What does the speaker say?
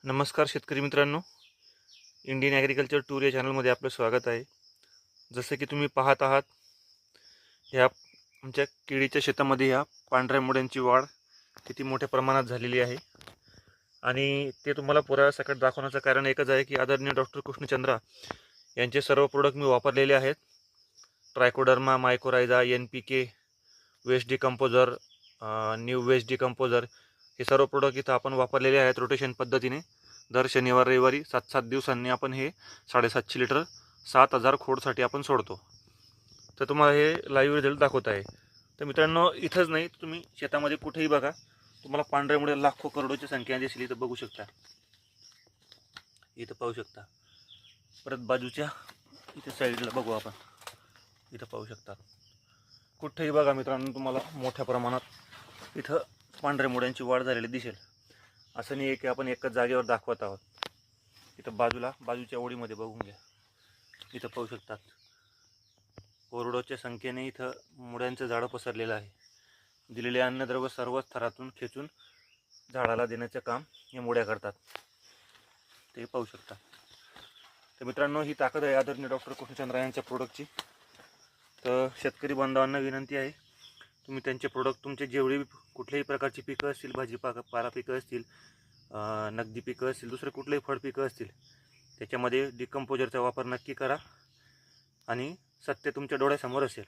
नमस्कार शेतकरी मित्रांनो, इंडियन ॲग्रिकल्चर टूर या चॅनलमध्ये आपलं स्वागत आहे. जसं की तुम्ही पाहत आहात, ह्या आमच्या केळीच्या शेतामध्ये ह्या पांढऱ्या मुळ्यांची वाढ किती मोठ्या प्रमाणात झालेली आहे. आणि ते तुम्हाला पुराव्यासकट दाखवण्याचं कारण एकच आहे की आदरणीय डॉक्टर कृष्णचंद्रा यांचे सर्व प्रोडक्ट मी वापरलेले आहेत. Trichoderma, mycorrhiza, NPK, waste decomposer, new waste decomposer, हे सर्व प्रोडक्ट इथं आपण वापरलेले आहेत रोटेशन पद्धतीने. दर शनिवार रविवारी 7-7 दिवसांनी आपण हे 750 लिटर 7000 खोडसाठी आपण सोडतो. तर तुम्हाला हे लाईव्ह रिझल्ट दाखवत आहे. तर मित्रांनो, इथंच नाही, तुम्ही शेतामध्ये कुठेही बघा, तुम्हाला पांढऱ्यामुळे लाखो करोडोची संख्या दिसली. इथं बघू शकता, इथं पाहू शकता. परत बाजूच्या इथे साईडला बघू आपण, इथं पाहू शकता. कुठेही बघा मित्रांनो, तुम्हाला मोठ्या प्रमाणात इथं पांढऱ्या मुळ्यांची वाढ झालेली दिसेल. असं नाही आहे की आपण एकच जागेवर दाखवत आहोत. इथं बाजूच्या ओळीमध्ये बघून घ्या, इथं पाहू शकतात. कोरडोच्या संख्येने इथं मुळ्यांचं झाडं पसरलेलं आहे. दिलेले अन्नद्रव्य सर्व थरातून खेचून झाडाला देण्याचं काम या मुळ्या करतात, ते पाहू शकता. तर मित्रांनो, ही ताकद आहे आदरणीय डॉक्टर कृष्णचंद्रा यांच्या प्रोडक्टची. तर शेतकरी बांधवांना विनंती आहे, तुम्ही त्यांचे प्रोडक्ट तुमचे जेवढे कुठल्याही प्रकारची पिकं असतील, भाजीपाला पिकं असतील, नगदी पिकं असतील, दुसरे कुठलेही फळ पिकं असतील, त्याच्यामध्ये डिकम्पोजरचा वापर नक्की करा आणि सत्य तुमच्या डोळ्यासमोर असेल.